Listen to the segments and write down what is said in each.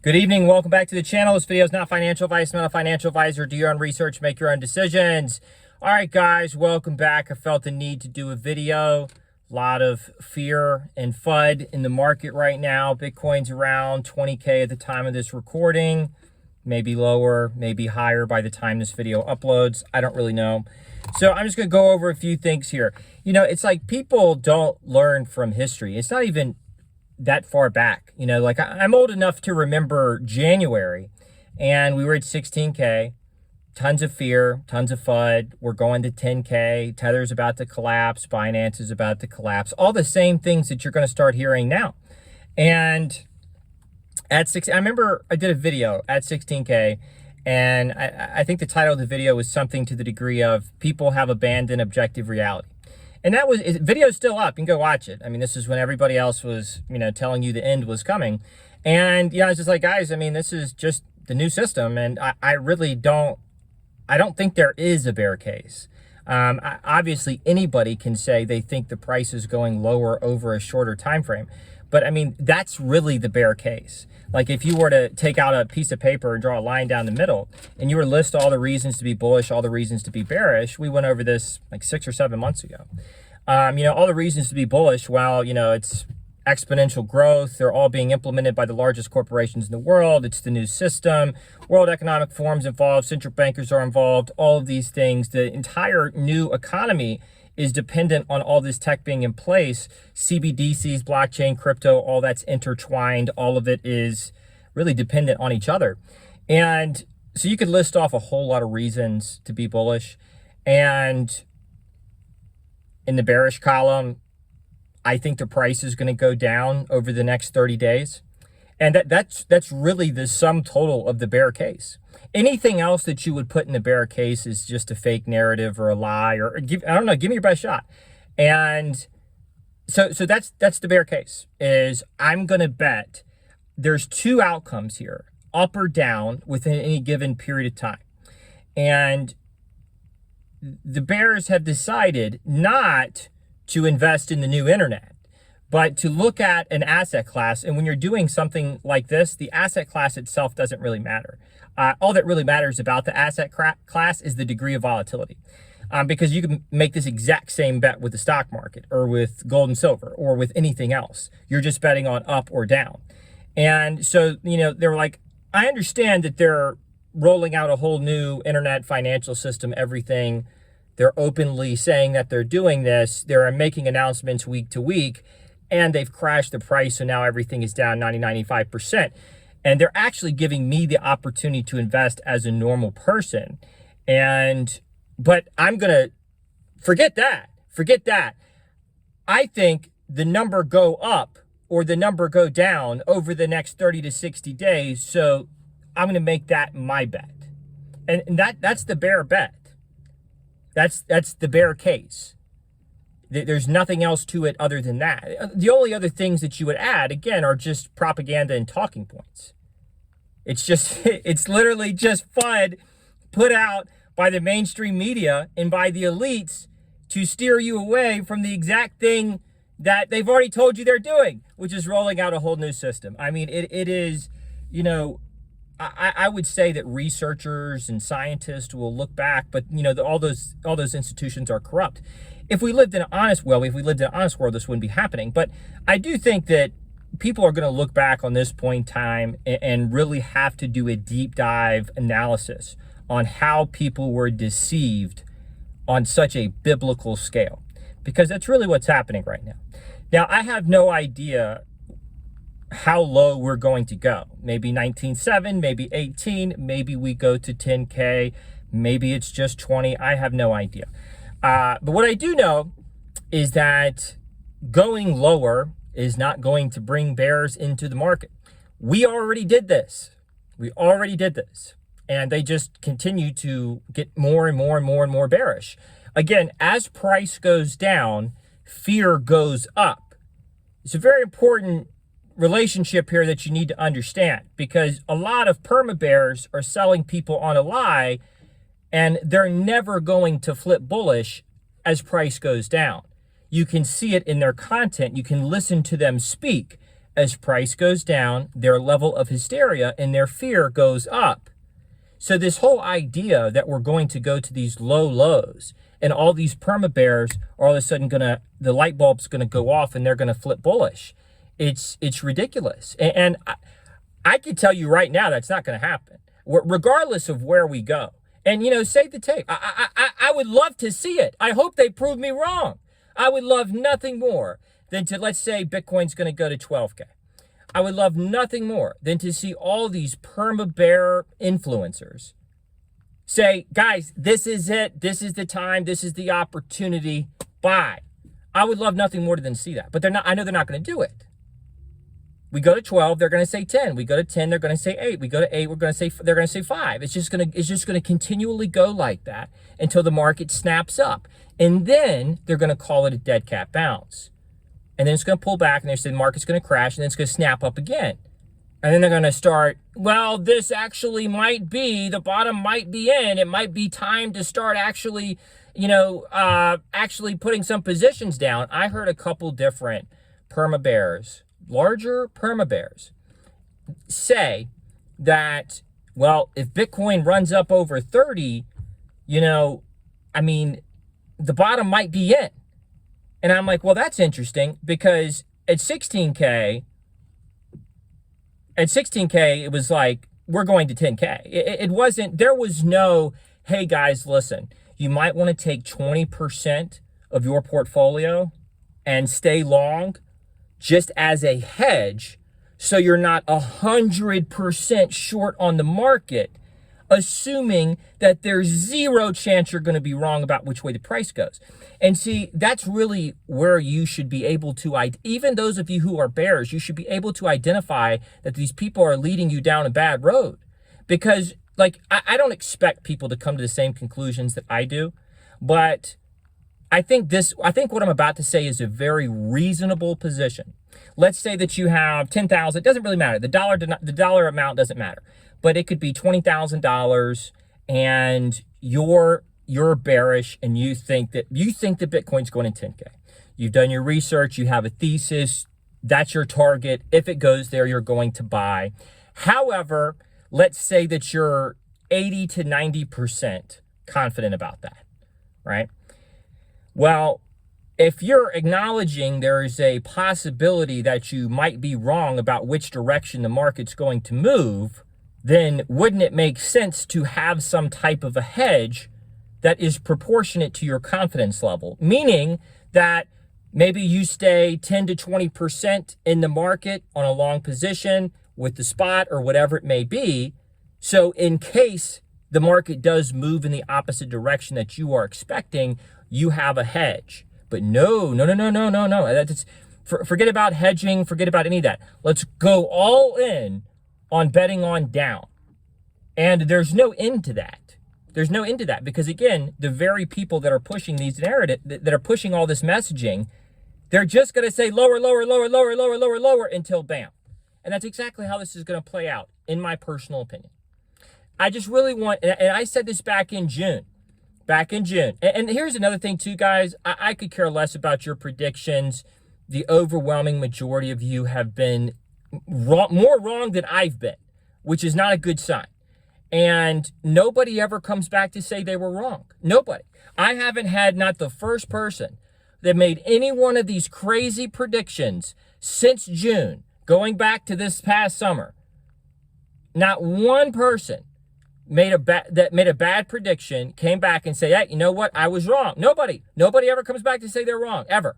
Good evening. Welcome back to the channel. This video is not financial advice. I'm not a financial advisor. Do your own research. Make your own decisions. All right, guys. Welcome back. I felt the need to do a video. A lot of fear and FUD in the market right now. Bitcoin's around 20K at the time of this recording. Maybe lower, maybe higher by the time this video uploads. I don't really know. So I'm just going to go over a few things here. You know, it's like people don't learn from history. It's not even that far back. You know, like I'm old enough to remember January and we were at 16K, tons of fear, tons of FUD. We're going to 10K, Tether's about to collapse, Binance is about to collapse, all the same things that you're going to start hearing now. And at I remember I did a video at 16K, and I think the title of the video was something to the degree of people have abandoned objective reality. And that was, video's still up. You can go watch it. I mean, this is when everybody else was, you know, telling you the end was coming. And, yeah, I was just like, guys, I mean, this is just the new system. And I really don't think there is a bear case. Obviously, anybody can say they think the price is going lower over a shorter time frame. But, I mean, that's really the bear case. Like, if you were to take out a piece of paper and draw a line down the middle, and you were to list all the reasons to be bullish, all the reasons to be bearish, we went over this like 6 or 7 months ago. You know, all the reasons to be bullish, well, you know, it's exponential growth. They're all being implemented by the largest corporations in the world. It's the new system. World Economic Forum's involved. Central bankers are involved. All of these things. The entire new economy is dependent on all this tech being in place. CBDCs, blockchain, crypto, all that's intertwined. All of it is really dependent on each other. And so you could list off a whole lot of reasons to be bullish. And in the bearish column, I think the price is going to go down over the next 30 days. And that's really the sum total of the bear case. Anything else that you would put in the bear case is just a fake narrative or a lie, or I don't know, give me your best shot. And so that's the bear case. Is I'm going to bet there's two outcomes here, up or down within any given period of time. And the bears have decided not to invest in the new internet, but to look at an asset class. And when you're doing something like this, the asset class itself doesn't really matter. All that really matters about the asset class is the degree of volatility. Because you can make this exact same bet with the stock market or with gold and silver or with anything else. You're just betting on up or down. And so, you know, they were like, I understand that they're rolling out a whole new internet financial system, everything. They're openly saying that they're doing this. They're making announcements week to week. And they've crashed the price, so now everything is down 95%. And they're actually giving me the opportunity to invest as a normal person. But I'm going to forget that. Forget that. I think the number go up or the number go down over the next 30 to 60 days. So I'm going to make that my bet. And that's the bear bet. That's the bear case. There's nothing else to it other than that. The only other things that you would add, again, are just propaganda and talking points. It's literally just FUD put out by the mainstream media and by the elites to steer you away from the exact thing that they've already told you they're doing, which is rolling out a whole new system. I mean, it is, you know, I would say that researchers and scientists will look back, but you know, all those institutions are corrupt. If we lived in an honest world, this wouldn't be happening. But I do think that people are going to look back on this point in time and really have to do a deep dive analysis on how people were deceived on such a biblical scale, because that's really what's happening right now. Now, I have no idea how low we're going to go. Maybe 19.7, maybe 18, maybe we go to 10K, maybe it's just 20. I have no idea. But what I do know is that going lower is not going to bring bears into the market. We already did this. And they just continue to get more and more and more and more bearish. Again, as price goes down, fear goes up. It's a very important relationship here that you need to understand, because a lot of perma bears are selling people on a lie, and they're never going to flip bullish as price goes down. You can see it in their content. You can listen to them speak. As price goes down, their level of hysteria and their fear goes up. So this whole idea that we're going to go to these low lows and all these perma bears are all of a sudden the light bulb's gonna go off and they're gonna flip bullish. It's ridiculous. And I can tell you right now that's not gonna happen, regardless of where we go. And, save the tape. I would love to see it. I hope they prove me wrong. I would love nothing more than to, let's say Bitcoin's going to go to 12K. I would love nothing more than to see all these perma-bear influencers say, guys, this is it. This is the time. This is the opportunity. Buy. I would love nothing more than to see that. But I know they're not going to do it. We go to 12, they're going to say 10. We go to 10, they're going to say 8. We go to 8, they're going to say 5. It's just going to continually go like that until the market snaps up. And then they're going to call it a dead cat bounce. And then it's going to pull back and they say the market's going to crash and then it's going to snap up again. And then they're going to start, well, this actually might be, the bottom might be in. It might be time to start actually, actually putting some positions down. I heard a couple different perma bears, larger perma bears, say that, well, if Bitcoin runs up over 30, the bottom might be in. And I'm like, well, that's interesting because at 16K, it was like, we're going to 10K. It wasn't, there was no, hey guys, listen, you might want to take 20% of your portfolio and stay long just as a hedge so you're not 100% short on the market, assuming that there's zero chance you're going to be wrong about which way the price goes. And see, that's really where you should be able to, even those of you who are bears, you should be able to identify that these people are leading you down a bad road. Because, I don't expect people to come to the same conclusions that I do, but I think what I'm about to say is a very reasonable position. Let's say that you have 10,000, it doesn't really matter. The dollar amount doesn't matter, but it could be $20,000 and you're bearish and you think that Bitcoin's going to 10K. You've done your research, you have a thesis, that's your target. If it goes there, you're going to buy. However, let's say that you're 80 to 90% confident about that, right? Well, if you're acknowledging there is a possibility that you might be wrong about which direction the market's going to move, then wouldn't it make sense to have some type of a hedge that is proportionate to your confidence level? Meaning that maybe you stay 10 to 20% in the market on a long position with the spot or whatever it may be. So in case the market does move in the opposite direction that you are expecting, you have a hedge. But no. Forget about hedging. Forget about any of that. Let's go all in on betting on down. And there's no end to that. There's no end to that because, again, the very people that are pushing these narratives, that are pushing all this messaging, they're just going to say lower until bam. And that's exactly how this is going to play out, in my personal opinion. I just really want, and I said this back in June. And here's another thing too, guys. I could care less about your predictions. The overwhelming majority of you have been more wrong than I've been, which is not a good sign. And nobody ever comes back to say they were wrong. Nobody. I haven't had not the first person that made any one of these crazy predictions since June, going back to this past summer. Not one person made a bad prediction, came back and say, hey, you know what? I was wrong. Nobody ever comes back to say they're wrong, ever.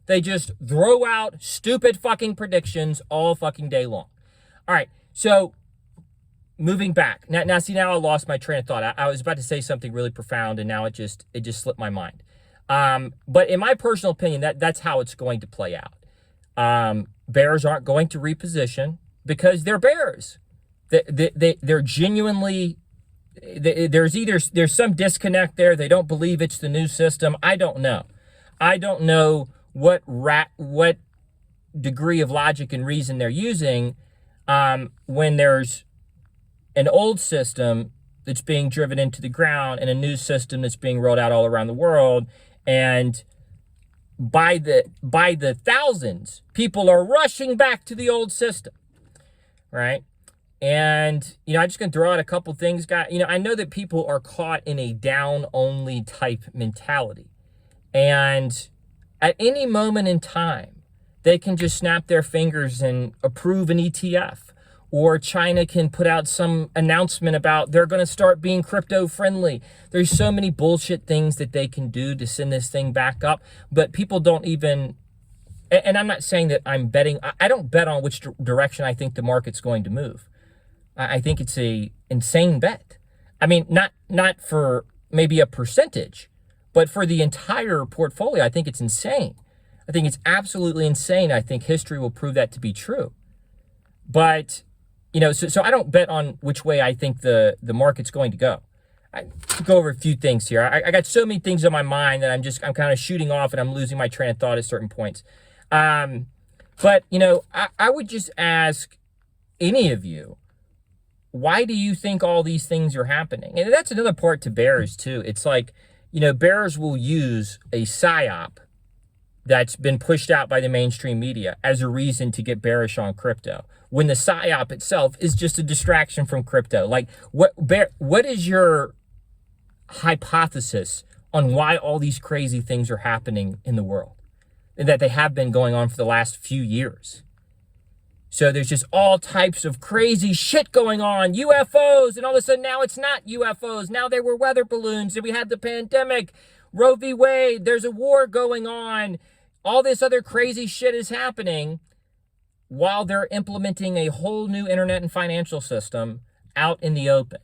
They just throw out stupid fucking predictions all fucking day long. All right, so moving back. Now I lost my train of thought. I was about to say something really profound, and now it just slipped my mind. But in my personal opinion, that's how it's going to play out. Bears aren't going to reposition because they're bears. They're genuinely... There's some disconnect there. They don't believe it's the new system. I don't know what degree of logic and reason they're using when there's an old system that's being driven into the ground and a new system that's being rolled out all around the world. And by the thousands, people are rushing back to the old system, right? And, I'm just going to throw out a couple things, guys. I know that people are caught in a down-only type mentality. And at any moment in time, they can just snap their fingers and approve an ETF. Or China can put out some announcement about they're going to start being crypto-friendly. There's so many bullshit things that they can do to send this thing back up. But people don't even... And I'm not saying that I'm betting... I don't bet on which direction I think the market's going to move. I think it's a insane bet. I mean, not for maybe a percentage, but for the entire portfolio, I think it's insane. I think it's absolutely insane. I think history will prove that to be true. But, so I don't bet on which way I think the market's going to go. I go over a few things here. I got so many things on my mind that I'm kind of shooting off and I'm losing my train of thought at certain points. But, I would just ask any of you, why do you think all these things are happening? And that's another part to bears too. It's like, bears will use a psyop that's been pushed out by the mainstream media as a reason to get bearish on crypto, when the psyop itself is just a distraction from crypto. Like, what is your hypothesis on why all these crazy things are happening in the world and that they have been going on for the last few years? So there's just all types of crazy shit going on, UFOs, and all of a sudden now it's not UFOs. Now they were weather balloons, and we had the pandemic, Roe v. Wade, there's a war going on. All this other crazy shit is happening while they're implementing a whole new internet and financial system out in the open.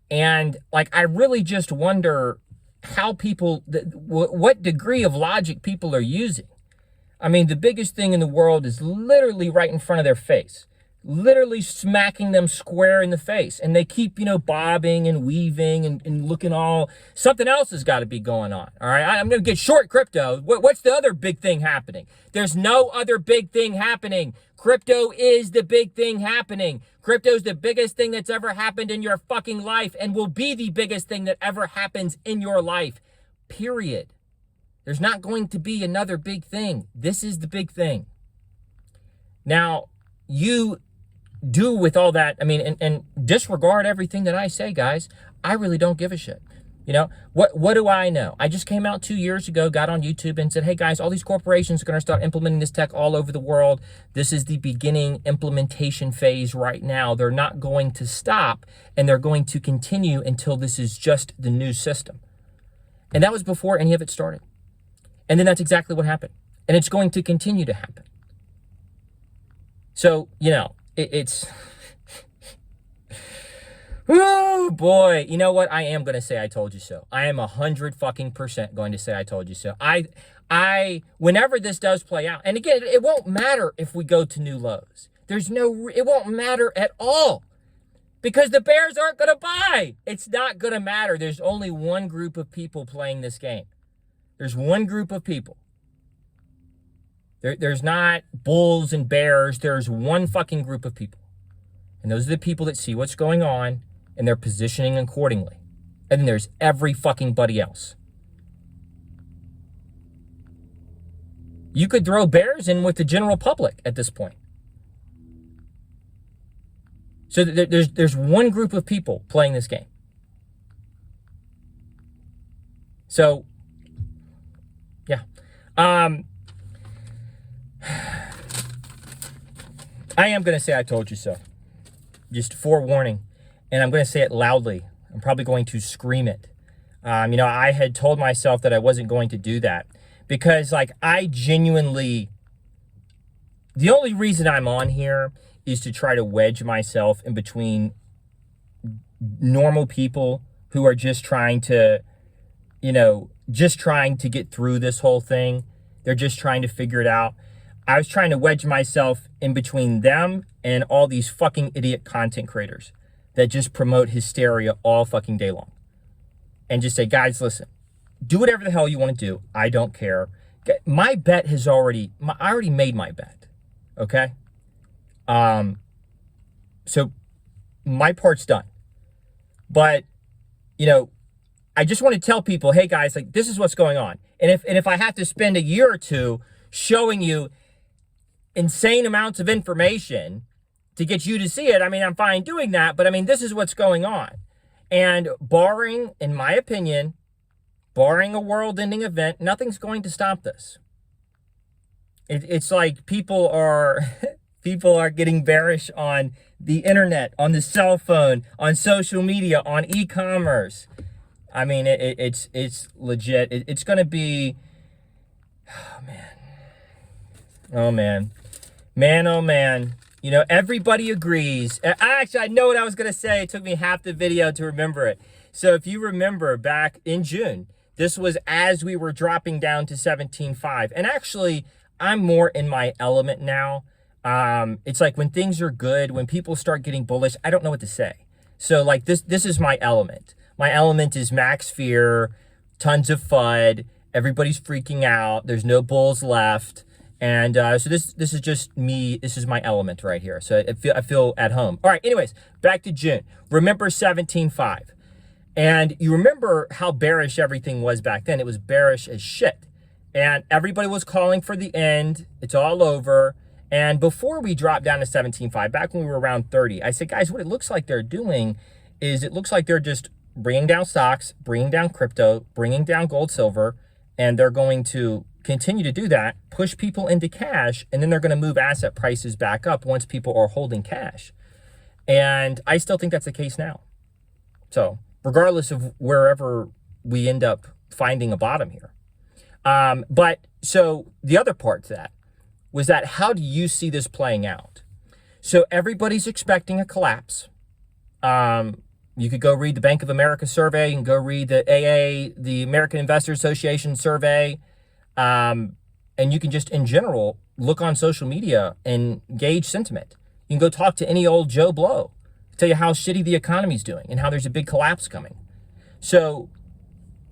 And, I really just wonder how people, what degree of logic people are using. I mean, the biggest thing in the world is literally right in front of their face, literally smacking them square in the face. And they keep, bobbing and weaving and looking all, something else has got to be going on. All right. I'm going to get short crypto. What's the other big thing happening? There's no other big thing happening. Crypto is the big thing happening. Crypto is the biggest thing that's ever happened in your fucking life and will be the biggest thing that ever happens in your life. Period. There's not going to be another big thing. This is the big thing. Now, you do with all that, and disregard everything that I say, guys. I really don't give a shit. What do I know? I just came out 2 years ago, got on YouTube and said, hey guys, all these corporations are going to start implementing this tech all over the world. This is the beginning implementation phase right now. They're not going to stop, and they're going to continue until this is just the new system. And that was before any of it started. And then that's exactly what happened. And it's going to continue to happen. So, it's... Oh boy, you know what? I am going to say I told you so. I am 100% going to say I told you so. Whenever this does play out, and again, it won't matter if we go to new lows. It won't matter at all. Because the bears aren't going to buy. It's not going to matter. There's only one group of people playing this game. There's one group of people. There's not bulls and bears. There's one fucking group of people. And those are the people that see what's going on and they're positioning accordingly. And then there's every fucking buddy else. You could throw bears in with the general public at this point. So there's one group of people playing this game. So, yeah. I am going to say I told you so. Just forewarning. And I'm going to say it loudly. I'm probably going to scream it. I had told myself that I wasn't going to do that. Because, I genuinely... The only reason I'm on here is to try to wedge myself in between normal people who are just trying to, get through this whole thing. They're just trying to figure it out. I was trying to wedge myself in between them and all these fucking idiot content creators that just promote hysteria all fucking day long. And just say, guys, listen, do whatever the hell you want to do. I don't care. My bet has I already made my bet. Okay? So my part's done. But, I just want to tell people, hey guys, like this is what's going on. And if I have to spend a year or two showing you insane amounts of information to get you to see it, I mean, I'm fine doing that, but I mean, this is what's going on. And barring, in my opinion, barring a world-ending event, nothing's going to stop this. It's like people are people are getting bearish on the internet, on the cell phone, on social media, on e-commerce. I mean, it's legit. It's going to be, oh man, oh man. You know, everybody agrees. Actually, I know what I was going to say. It took me half the video to remember it. So if you remember back in June, this was as we were dropping down to 17.5. And actually, I'm more in my element now. It's like when things are good, when people start getting bullish, I don't know what to say. So like this is my element. My element is max fear, tons of FUD, everybody's freaking out, there's no bulls left. And so this is just me. This is my element right here. So I feel at home. All right, anyways, back to June. Remember 17.5. And you remember how bearish everything was back then. It was bearish as shit. And everybody was calling for the end. It's all over. And before we dropped down to 17.5, back when we were around 30, I said, guys, what it looks like they're doing is it looks like they're just bringing down stocks, bringing down crypto, bringing down gold, silver, and they're going to continue to do that, push people into cash, and then they're going to move asset prices back up once people are holding cash. And I still think that's the case now. So regardless of wherever we end up finding a bottom here. But so the other part to that was that how do you see this playing out? So everybody's expecting a collapse. You could go read the Bank of America survey, you can go read the AA, the American Investor Association survey. And you can just, in general, look on social media and gauge sentiment. You can go talk to any old Joe Blow, tell you how shitty the economy's doing and how there's a big collapse coming. So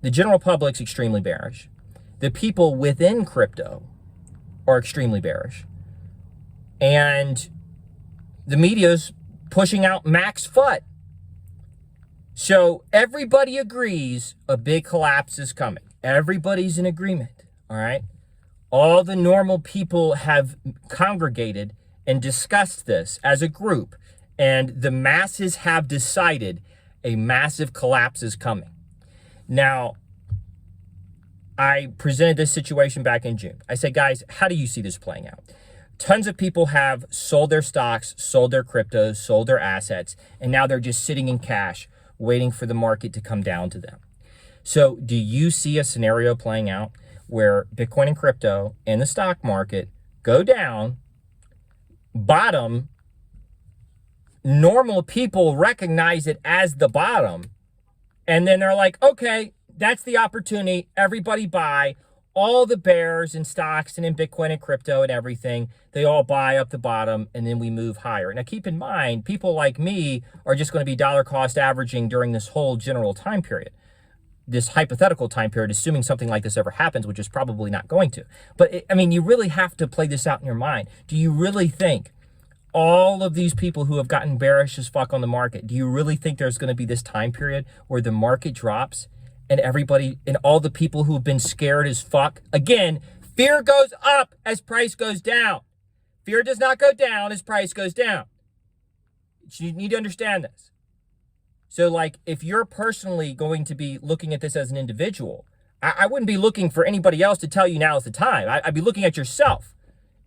the general public's extremely bearish. The people within crypto are extremely bearish. And the media's pushing out max FUD. So everybody agrees a big collapse is coming. Everybody's in agreement. All right. All the normal people have congregated and discussed this as a group, and the masses have decided a massive collapse is coming. Now, I presented this situation back in June. I said, guys, how do you see this playing out? Tons of people have sold their stocks, sold their cryptos, sold their assets, and now they're just sitting in cash, waiting for the market to come down to them. So do you see a scenario playing out where Bitcoin and crypto and the stock market go down, bottom, normal people recognize it as the bottom, and then they're like, okay, that's the opportunity, everybody buy, all the bears in stocks and in Bitcoin and crypto and everything, they all buy up the bottom, and then we move higher. Now keep in mind, people like me are just going to be dollar cost averaging during this whole general time period. This hypothetical time period, assuming something like this ever happens, which is probably not going to. But I mean, you really have to play this out in your mind. Do you really think all of these people who have gotten bearish as fuck on the market, do you really think there's going to be this time period where the market drops and everybody and all the people who have been scared as fuck? Again, fear goes up as price goes down. Fear does not go down as price goes down. You need to understand this. So like, if you're personally going to be looking at this as an individual, I wouldn't be looking for anybody else to tell you now is the time. I'd be looking at yourself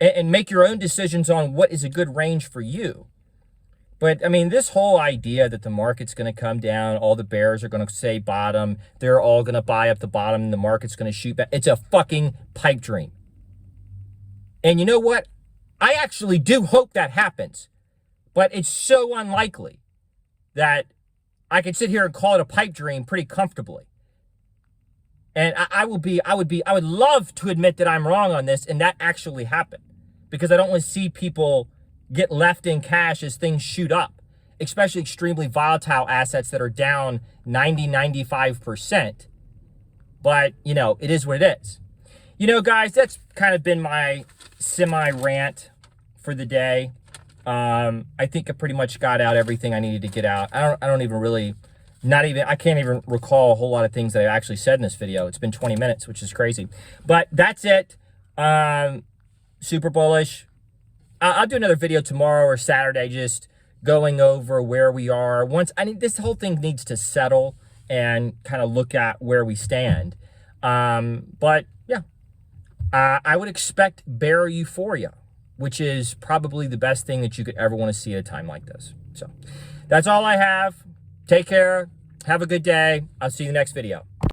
and make your own decisions on what is a good range for you. But I mean, this whole idea that the market's going to come down, all the bears are going to say bottom, they're all going to buy up the bottom and the market's going to shoot back. It's a fucking pipe dream. And you know what? I actually do hope that happens, but it's so unlikely that I could sit here and call it a pipe dream pretty comfortably. And I would love to admit that I'm wrong on this and that actually happened, because I don't want to see people get left in cash as things shoot up, especially extremely volatile assets that are down 90-95%. But, you know, it is what it is. You know, guys, that's kind of been my semi-rant for the day. I think I pretty much got out everything I needed to get out. I don't even really Not even, I can't even recall a whole lot of things that I actually said in this video. It's been 20 minutes, which is crazy. But that's it. Super bullish. I'll do another video tomorrow or Saturday, just going over where we are. This whole thing needs to settle and kind of look at where we stand. But yeah, I would expect bear euphoria, which is probably the best thing that you could ever want to see at a time like this. So that's all I have. Take care. Have a good day. I'll see you in the next video.